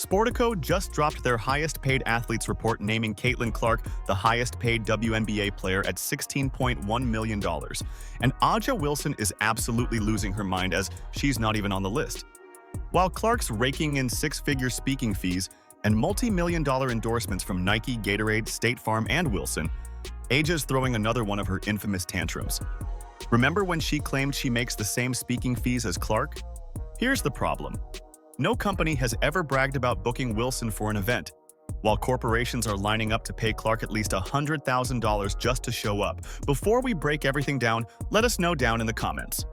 Sportico just dropped their highest-paid athletes report, naming Caitlin Clark the highest-paid WNBA player at $16.1 million. And Aja Wilson is absolutely losing her mind, as she's not even on the list. While Clark's raking in six-figure speaking fees and multi-million-dollar endorsements from Nike, Gatorade, State Farm, and Wilson, Aja's throwing another one of her infamous tantrums. Remember when she claimed she makes the same speaking fees as Clark? Here's the problem. No company has ever bragged about booking Wilson for an event, while corporations are lining up to pay Clark at least $100,000 just to show up. Before we break everything down, let us know down in the comments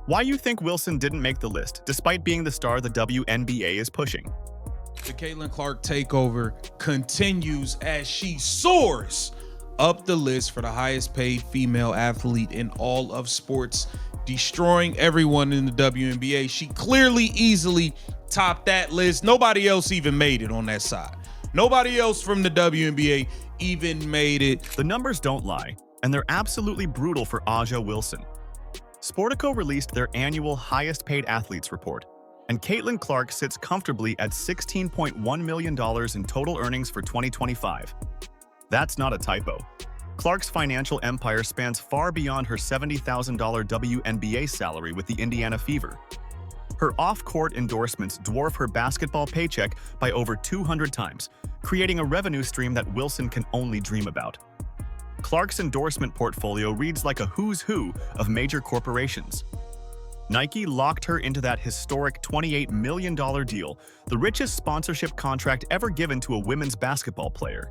why you think Wilson didn't make the list, despite being the star the WNBA is pushing. The Caitlin Clark takeover continues as she soars up the list for the highest paid female athlete in all of sports, destroying everyone in the WNBA. She clearly easily topped that list. Nobody else even made it on that side. Nobody else from the WNBA even made it. The numbers don't lie, and they're absolutely brutal for Aja Wilson. Sportico released their annual highest paid athletes report, and Caitlin Clark sits comfortably at $16.1 million in total earnings for 2025. That's not a typo. Clark's financial empire spans far beyond her $70,000 WNBA salary with the Indiana Fever. Her off-court endorsements dwarf her basketball paycheck by over 200 times, creating a revenue stream that Wilson can only dream about. Clark's endorsement portfolio reads like a who's who of major corporations. Nike locked her into that historic $28 million deal, the richest sponsorship contract ever given to a women's basketball player.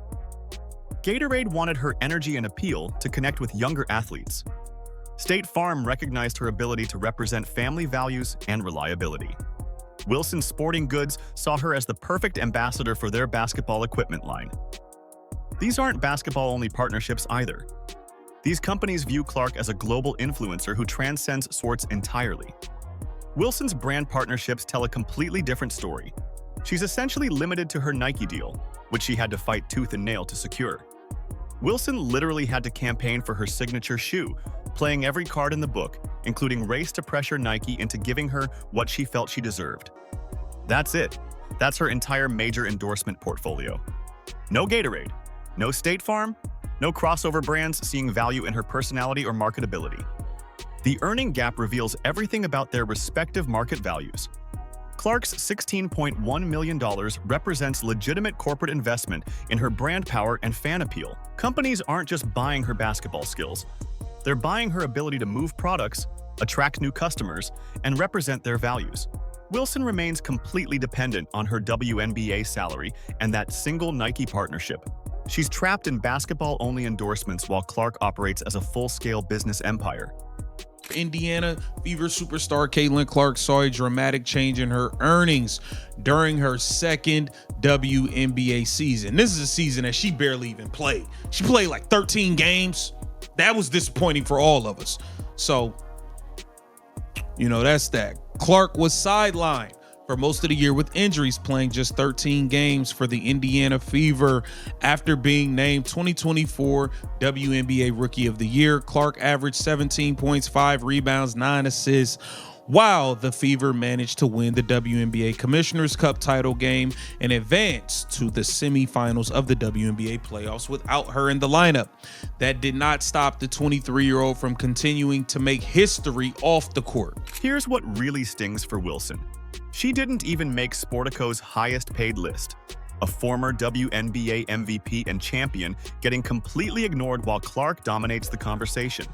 Gatorade wanted her energy and appeal to connect with younger athletes. State Farm recognized her ability to represent family values and reliability. Wilson Sporting Goods saw her as the perfect ambassador for their basketball equipment line. These aren't basketball-only partnerships either. These companies view Clark as a global influencer who transcends sports entirely. Wilson's brand partnerships tell a completely different story. She's essentially limited to her Nike deal, which she had to fight tooth and nail to secure. Wilson literally had to campaign for her signature shoe, playing every card in the book, including race to pressure Nike into giving her what she felt she deserved. That's it. That's her entire major endorsement portfolio. No Gatorade, no State Farm, no crossover brands seeing value in her personality or marketability. The earning gap reveals everything about their respective market values. Clark's $16.1 million represents legitimate corporate investment in her brand power and fan appeal. Companies aren't just buying her basketball skills. They're buying her ability to move products, attract new customers, and represent their values. Wilson remains completely dependent on her WNBA salary and that single Nike partnership. She's trapped in basketball-only endorsements while Clark operates as a full-scale business empire. Indiana Fever superstar Caitlin Clark saw a dramatic change in her earnings during her second WNBA season. This is a season that she barely even played. She played like 13 games. That was disappointing for all of us. So, that's that. Clark was sidelined for most of the year with injuries, playing just 13 games for the Indiana Fever. After being named 2024 WNBA Rookie of the Year, Clark averaged 17 points, 5 rebounds, 9 assists, while the Fever managed to win the WNBA Commissioner's Cup title game and advance to the semifinals of the WNBA playoffs without her in the lineup. That did not stop the 23-year-old from continuing to make history off the court. Here's what really stings for Wilson. She didn't even make Sportico's highest paid list. A former WNBA MVP and champion getting completely ignored while Clark dominates the conversation.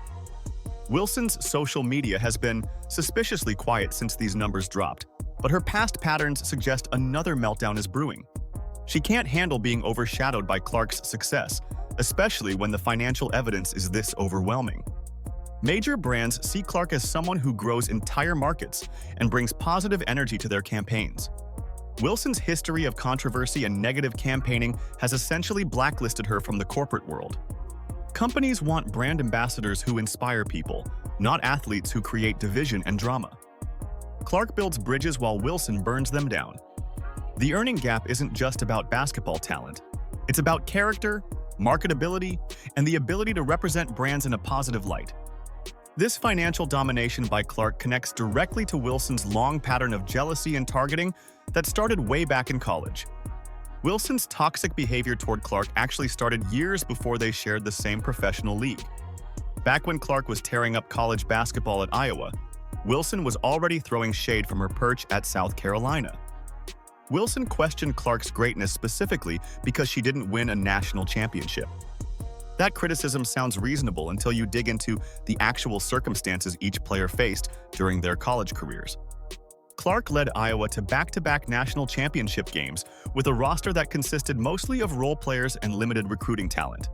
Wilson's social media has been suspiciously quiet since these numbers dropped, but her past patterns suggest another meltdown is brewing. She can't handle being overshadowed by Clark's success, especially when the financial evidence is this overwhelming. Major brands see Clark as someone who grows entire markets and brings positive energy to their campaigns. Wilson's history of controversy and negative campaigning has essentially blacklisted her from the corporate world. Companies want brand ambassadors who inspire people, not athletes who create division and drama. Clark builds bridges while Wilson burns them down. The earning gap isn't just about basketball talent. It's about character, marketability, and the ability to represent brands in a positive light. This financial domination by Clark connects directly to Wilson's long pattern of jealousy and targeting that started way back in college. Wilson's toxic behavior toward Clark actually started years before they shared the same professional league. Back when Clark was tearing up college basketball at Iowa, Wilson was already throwing shade from her perch at South Carolina. Wilson questioned Clark's greatness specifically because she didn't win a national championship. That criticism sounds reasonable until you dig into the actual circumstances each player faced during their college careers. Clark led Iowa to back-to-back national championship games with a roster that consisted mostly of role players and limited recruiting talent.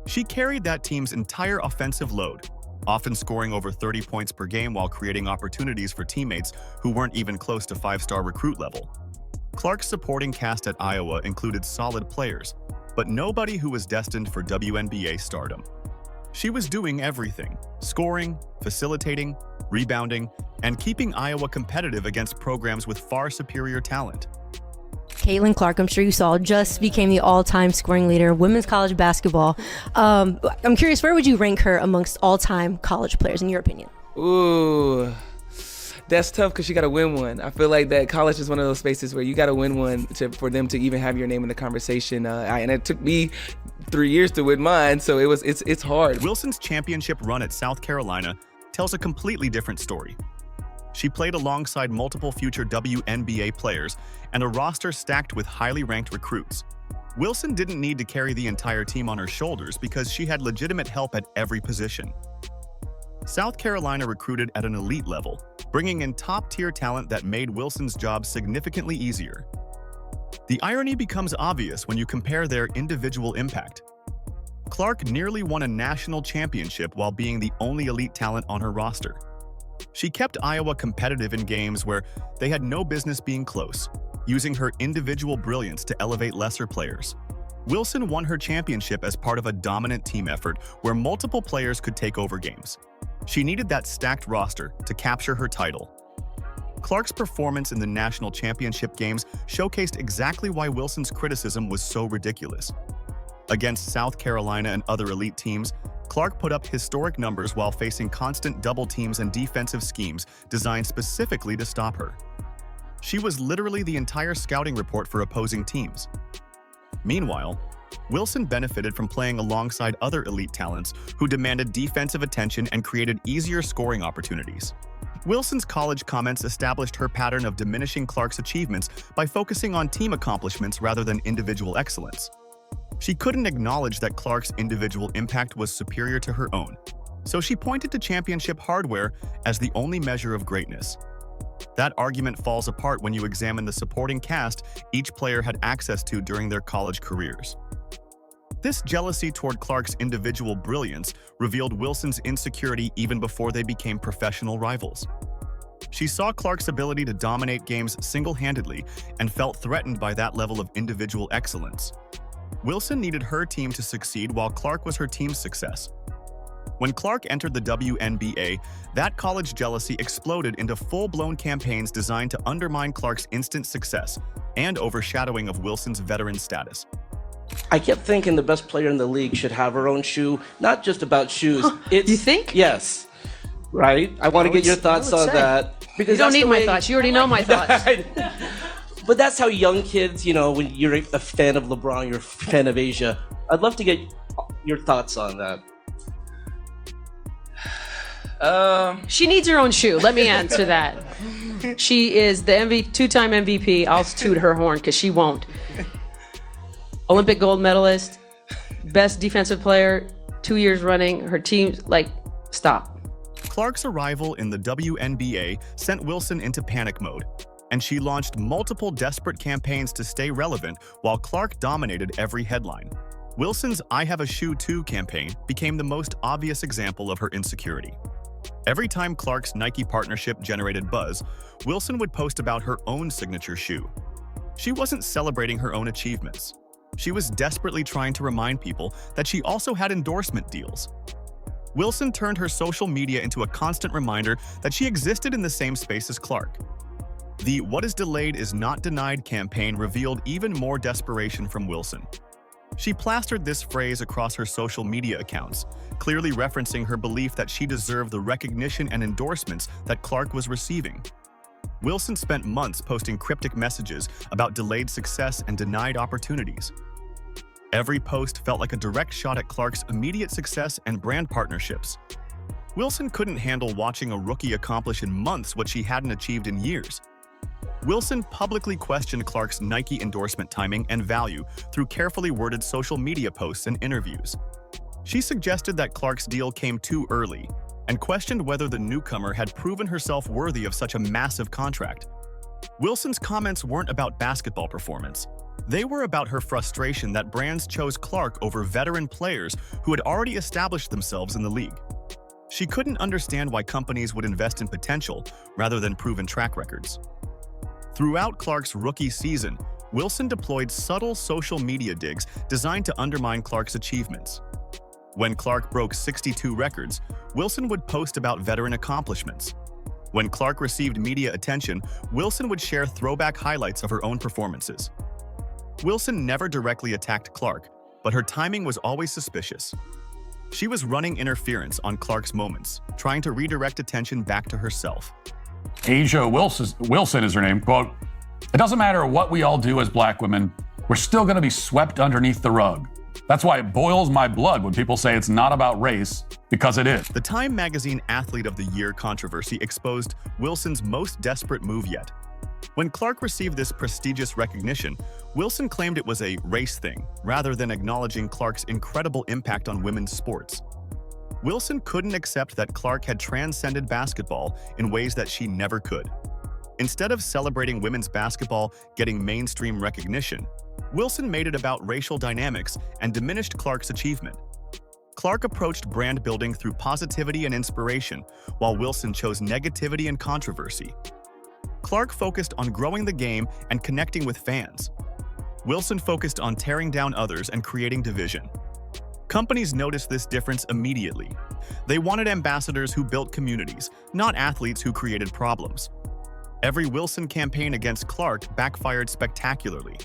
She carried that team's entire offensive load, often scoring over 30 points per game while creating opportunities for teammates who weren't even close to five-star recruit level. Clark's supporting cast at Iowa included solid players, but nobody who was destined for WNBA stardom. She was doing everything: scoring, facilitating, rebounding, and keeping Iowa competitive against programs with far superior talent. Caitlin Clark, I'm sure you saw, just became the all-time scoring leader in women's college basketball. I'm curious, where would you rank her amongst all-time college players, in your opinion? Ooh, that's tough because you got to win one. I feel like that college is one of those spaces where you got to win one for them to even have your name in the conversation. And it took me 3 years to win mine, so it's hard. Wilson's championship run at South Carolina tells a completely different story. She played alongside multiple future WNBA players and a roster stacked with highly ranked recruits. Wilson didn't need to carry the entire team on her shoulders because she had legitimate help at every position. South Carolina recruited at an elite level, bringing in top-tier talent that made Wilson's job significantly easier. The irony becomes obvious when you compare their individual impact. Clark nearly won a national championship while being the only elite talent on her roster. She kept Iowa competitive in games where they had no business being close, using her individual brilliance to elevate lesser players. Wilson won her championship as part of a dominant team effort where multiple players could take over games. She needed that stacked roster to capture her title. Clark's performance in the national championship games showcased exactly why Wilson's criticism was so ridiculous. Against South Carolina and other elite teams, Clark put up historic numbers while facing constant double teams and defensive schemes designed specifically to stop her. She was literally the entire scouting report for opposing teams. Meanwhile, Wilson benefited from playing alongside other elite talents who demanded defensive attention and created easier scoring opportunities. Wilson's college comments established her pattern of diminishing Clark's achievements by focusing on team accomplishments rather than individual excellence. She couldn't acknowledge that Clark's individual impact was superior to her own, so she pointed to championship hardware as the only measure of greatness. That argument falls apart when you examine the supporting cast each player had access to during their college careers. This jealousy toward Clark's individual brilliance revealed Wilson's insecurity even before they became professional rivals. She saw Clark's ability to dominate games single-handedly and felt threatened by that level of individual excellence. Wilson needed her team to succeed while Clark was her team's success. When Clark entered the WNBA, that college jealousy exploded into full-blown campaigns designed to undermine Clark's instant success and overshadowing of Wilson's veteran status. I kept thinking the best player in the league should have her own shoe, not just about shoes. You think? Yes. Right? I want to get your thoughts on that. Because you don't need my thoughts. You already know my thoughts. But that's how young kids, you know, when you're a fan of LeBron, you're a fan of Asia. I'd love to get your thoughts on that. She needs her own shoe. Let me answer that. She is the two-time MVP. I'll toot her horn because she won't. Olympic gold medalist, best defensive player, 2 years running. Her team's stop. Clark's arrival in the WNBA sent Wilson into panic mode, and she launched multiple desperate campaigns to stay relevant while Clark dominated every headline. Wilson's I Have a Shoe Too campaign became the most obvious example of her insecurity. Every time Clark's Nike partnership generated buzz, Wilson would post about her own signature shoe. She wasn't celebrating her own achievements. She was desperately trying to remind people that she also had endorsement deals. Wilson turned her social media into a constant reminder that she existed in the same space as Clark. The What is delayed is not denied campaign revealed even more desperation from Wilson. She plastered this phrase across her social media accounts, clearly referencing her belief that she deserved the recognition and endorsements that Clark was receiving. Wilson spent months posting cryptic messages about delayed success and denied opportunities. Every post felt like a direct shot at Clark's immediate success and brand partnerships. Wilson couldn't handle watching a rookie accomplish in months what she hadn't achieved in years. Wilson publicly questioned Clark's Nike endorsement timing and value through carefully worded social media posts and interviews. She suggested that Clark's deal came too early and questioned whether the newcomer had proven herself worthy of such a massive contract. Wilson's comments weren't about basketball performance. They were about her frustration that brands chose Clark over veteran players who had already established themselves in the league. She couldn't understand why companies would invest in potential rather than proven track records. Throughout Clark's rookie season, Wilson deployed subtle social media digs designed to undermine Clark's achievements. When Clark broke 62 records, Wilson would post about veteran accomplishments. When Clark received media attention, Wilson would share throwback highlights of her own performances. Wilson never directly attacked Clark, but her timing was always suspicious. She was running interference on Clark's moments, trying to redirect attention back to herself. Asia Wilson is her name. Quote, "It doesn't matter what we all do as black women, we're still going to be swept underneath the rug. That's why it boils my blood when people say it's not about race, because it is." The Time magazine Athlete of the Year controversy exposed Wilson's most desperate move yet. When Clark received this prestigious recognition, Wilson claimed it was a race thing, rather than acknowledging Clark's incredible impact on women's sports. Wilson couldn't accept that Clark had transcended basketball in ways that she never could. Instead of celebrating women's basketball getting mainstream recognition, Wilson made it about racial dynamics and diminished Clark's achievement. Clark approached brand building through positivity and inspiration, while Wilson chose negativity and controversy. Clark focused on growing the game and connecting with fans. Wilson focused on tearing down others and creating division. Companies noticed this difference immediately. They wanted ambassadors who built communities, not athletes who created problems. Every Wilson campaign against Clark backfired spectacularly.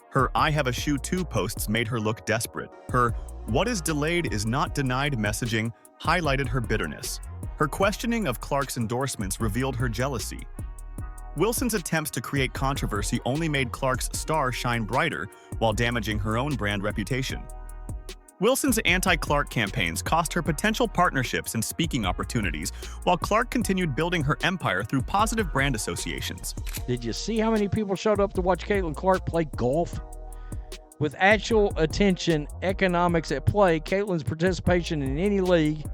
Her "I have a shoe too" posts made her look desperate. Her "what is delayed is not denied" messaging highlighted her bitterness. Her questioning of Clark's endorsements revealed her jealousy. Wilson's attempts to create controversy only made Clark's star shine brighter while damaging her own brand reputation. Wilson's anti-Clark campaigns cost her potential partnerships and speaking opportunities, while Clark continued building her empire through positive brand associations. Did you see how many people showed up to watch Caitlin Clark play golf? With actual attention economics at play, Caitlin's participation in any league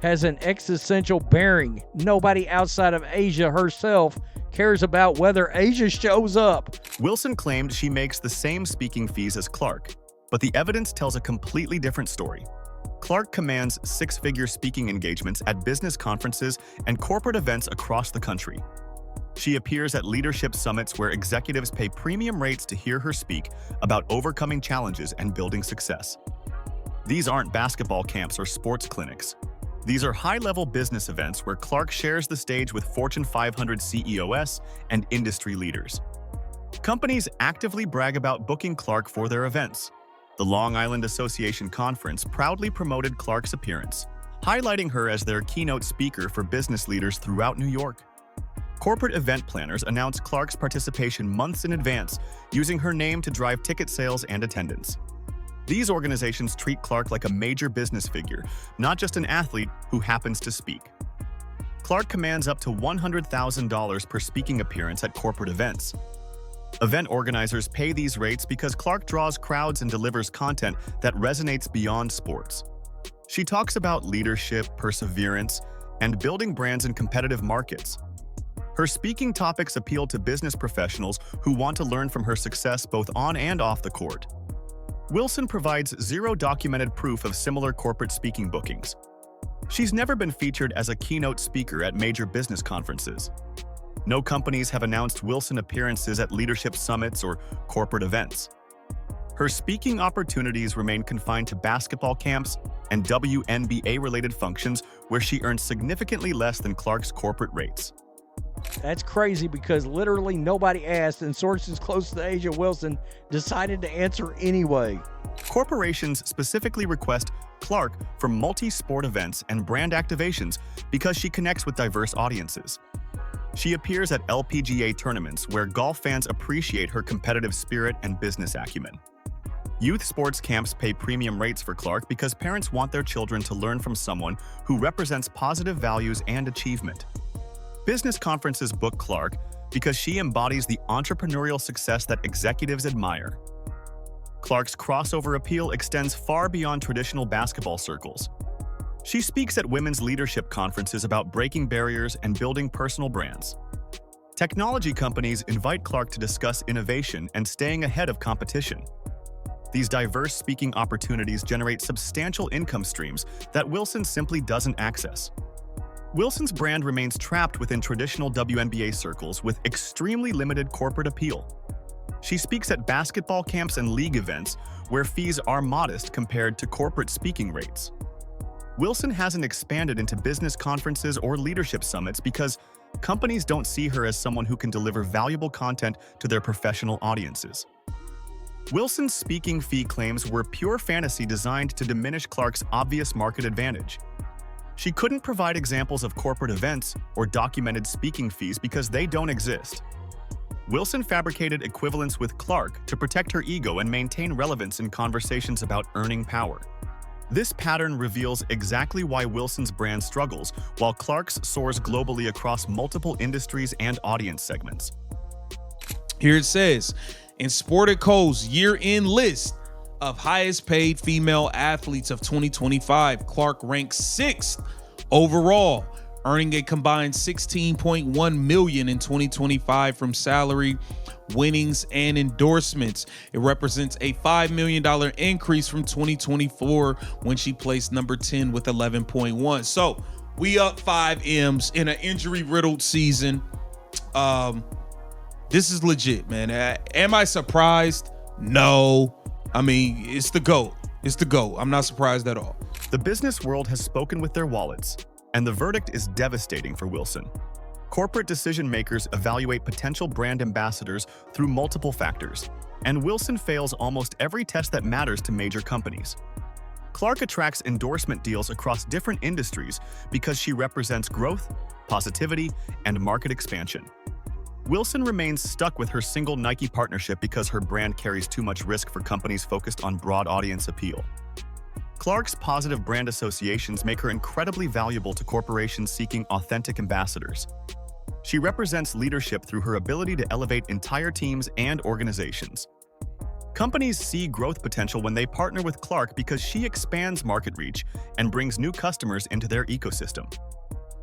has an existential bearing. Nobody outside of Asia herself cares about whether Asia shows up. Wilson claimed she makes the same speaking fees as Clark, but the evidence tells a completely different story. Clark commands six-figure speaking engagements at business conferences and corporate events across the country. She appears at leadership summits where executives pay premium rates to hear her speak about overcoming challenges and building success. These aren't basketball camps or sports clinics. These are high-level business events where Clark shares the stage with Fortune 500 CEOs and industry leaders. Companies actively brag about booking Clark for their events. The Long Island Association Conference proudly promoted Clark's appearance, highlighting her as their keynote speaker for business leaders throughout New York. Corporate event planners announced Clark's participation months in advance, using her name to drive ticket sales and attendance. These organizations treat Clark like a major business figure, not just an athlete who happens to speak. Clark commands up to $100,000 per speaking appearance at corporate events. Event organizers pay these rates because Clark draws crowds and delivers content that resonates beyond sports. She talks about leadership, perseverance, and building brands in competitive markets. Her speaking topics appeal to business professionals who want to learn from her success both on and off the court. Wilson provides zero documented proof of similar corporate speaking bookings. She's never been featured as a keynote speaker at major business conferences. No companies have announced Wilson appearances at leadership summits or corporate events. Her speaking opportunities remain confined to basketball camps and WNBA-related functions where she earns significantly less than Clark's corporate rates. That's crazy because literally nobody asked, and sources close to Asia Wilson decided to answer anyway. Corporations specifically request Clark for multi-sport events and brand activations because she connects with diverse audiences. She appears at LPGA tournaments where golf fans appreciate her competitive spirit and business acumen. Youth sports camps pay premium rates for Clark because parents want their children to learn from someone who represents positive values and achievement. Business conferences book Clark because she embodies the entrepreneurial success that executives admire. Clark's crossover appeal extends far beyond traditional basketball circles. She speaks at women's leadership conferences about breaking barriers and building personal brands. Technology companies invite Clark to discuss innovation and staying ahead of competition. These diverse speaking opportunities generate substantial income streams that Wilson simply doesn't access. Wilson's brand remains trapped within traditional WNBA circles with extremely limited corporate appeal. She speaks at basketball camps and league events where fees are modest compared to corporate speaking rates. Wilson hasn't expanded into business conferences or leadership summits because companies don't see her as someone who can deliver valuable content to their professional audiences. Wilson's speaking fee claims were pure fantasy designed to diminish Clark's obvious market advantage. She couldn't provide examples of corporate events or documented speaking fees because they don't exist. Wilson fabricated equivalence with Clark to protect her ego and maintain relevance in conversations about earning power. This pattern reveals exactly why Wilson's brand struggles, while Clark's soars globally across multiple industries and audience segments. Here it says, in Sportico's year-end list of highest paid female athletes of 2025, Clark ranks 6th overall, earning a combined $16.1 million in 2025 from salary, winnings, and endorsements. It represents a $5 million increase from 2024 when she placed number 10 with 11.1. So we up 5 M's in an injury-riddled season. This is legit, man. Am I surprised? No. I mean, it's the GOAT. It's the GOAT. I'm not surprised at all. The business world has spoken with their wallets, and the verdict is devastating for Wilson. Corporate decision makers evaluate potential brand ambassadors through multiple factors, and Wilson fails almost every test that matters to major companies. Clark attracts endorsement deals across different industries because she represents growth, positivity, and market expansion. Wilson remains stuck with her single Nike partnership because her brand carries too much risk for companies focused on broad audience appeal. Clark's positive brand associations make her incredibly valuable to corporations seeking authentic ambassadors. She represents leadership through her ability to elevate entire teams and organizations. Companies see growth potential when they partner with Clark because she expands market reach and brings new customers into their ecosystem.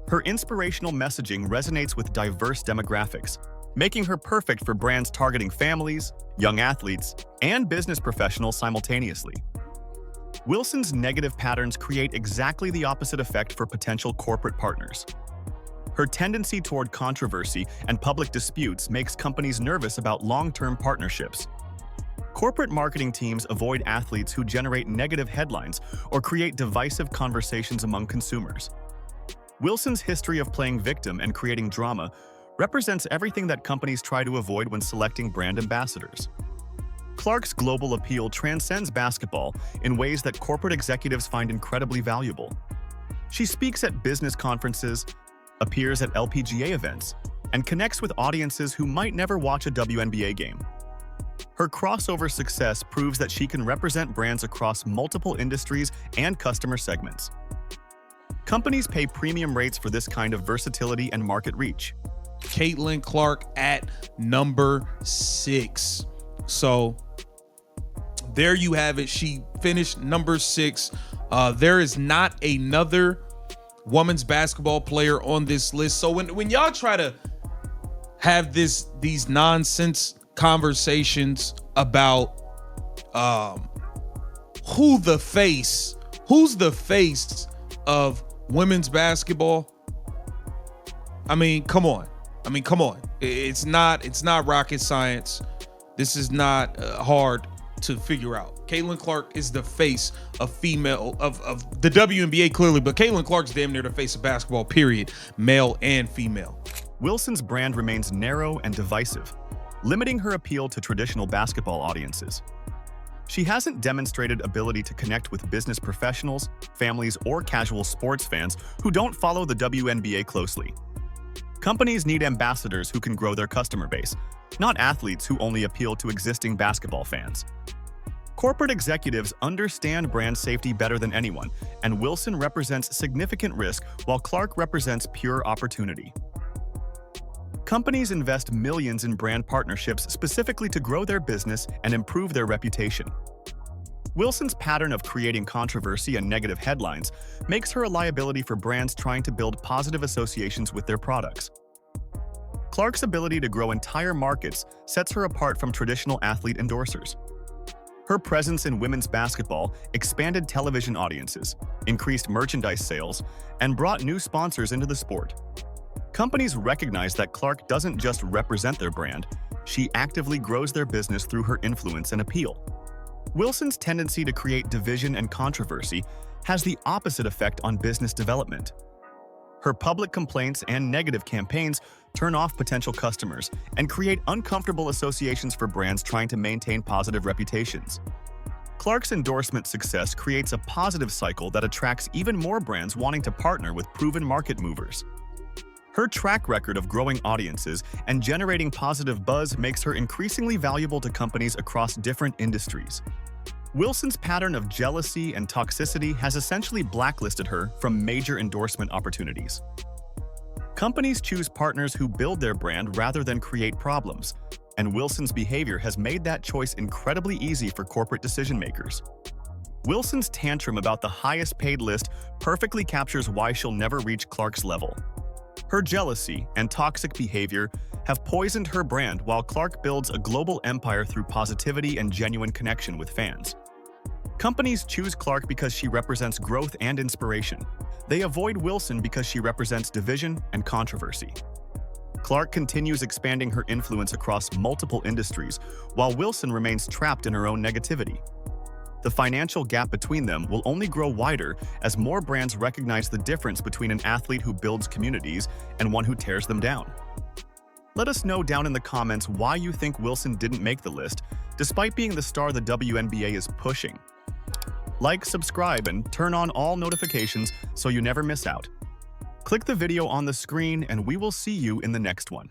Her inspirational messaging resonates with diverse demographics, making her perfect for brands targeting families, young athletes, and business professionals simultaneously. Wilson's negative patterns create exactly the opposite effect for potential corporate partners. Her tendency toward controversy and public disputes makes companies nervous about long-term partnerships. Corporate marketing teams avoid athletes who generate negative headlines or create divisive conversations among consumers. Wilson's history of playing victim and creating drama represents everything that companies try to avoid when selecting brand ambassadors. Clark's global appeal transcends basketball in ways that corporate executives find incredibly valuable. She speaks at business conferences, appears at LPGA events, and connects with audiences who might never watch a WNBA game. Her crossover success proves that she can represent brands across multiple industries and customer segments. Companies pay premium rates for this kind of versatility and market reach. Caitlin Clark at number 6. So there you have it. She finished number 6. There is not another women's basketball player on this list. So when y'all try to have these nonsense conversations about who's the face of women's basketball, I mean, come on. It's not rocket science. This is not hard to figure out. Caitlin Clark is the face of female of the WNBA clearly, but Caitlin Clark's damn near the face of basketball, period, male and female. Wilson's brand remains narrow and divisive, limiting her appeal to traditional basketball audiences. She hasn't demonstrated ability to connect with business professionals, families, or casual sports fans who don't follow the WNBA closely. Companies need ambassadors who can grow their customer base, not athletes who only appeal to existing basketball fans. Corporate executives understand brand safety better than anyone, and Wilson represents significant risk while Clark represents pure opportunity. Companies invest millions in brand partnerships specifically to grow their business and improve their reputation. Wilson's pattern of creating controversy and negative headlines makes her a liability for brands trying to build positive associations with their products. Clark's ability to grow entire markets sets her apart from traditional athlete endorsers. Her presence in women's basketball expanded television audiences, increased merchandise sales, and brought new sponsors into the sport. Companies recognize that Clark doesn't just represent their brand, she actively grows their business through her influence and appeal. Wilson's tendency to create division and controversy has the opposite effect on business development. Her public complaints and negative campaigns turn off potential customers and create uncomfortable associations for brands trying to maintain positive reputations. Clark's endorsement success creates a positive cycle that attracts even more brands wanting to partner with proven market movers. Her track record of growing audiences and generating positive buzz makes her increasingly valuable to companies across different industries. Wilson's pattern of jealousy and toxicity has essentially blacklisted her from major endorsement opportunities. Companies choose partners who build their brand rather than create problems, and Wilson's behavior has made that choice incredibly easy for corporate decision-makers. Wilson's tantrum about the highest paid list perfectly captures why she'll never reach Clark's level. Her jealousy and toxic behavior have poisoned her brand while Clark builds a global empire through positivity and genuine connection with fans. Companies choose Clark because she represents growth and inspiration. They avoid Wilson because she represents division and controversy. Clark continues expanding her influence across multiple industries, while Wilson remains trapped in her own negativity. The financial gap between them will only grow wider as more brands recognize the difference between an athlete who builds communities and one who tears them down. Let us know down in the comments why you think Wilson didn't make the list, despite being the star the WNBA is pushing. Like, subscribe, and turn on all notifications so you never miss out. Click the video on the screen and we will see you in the next one.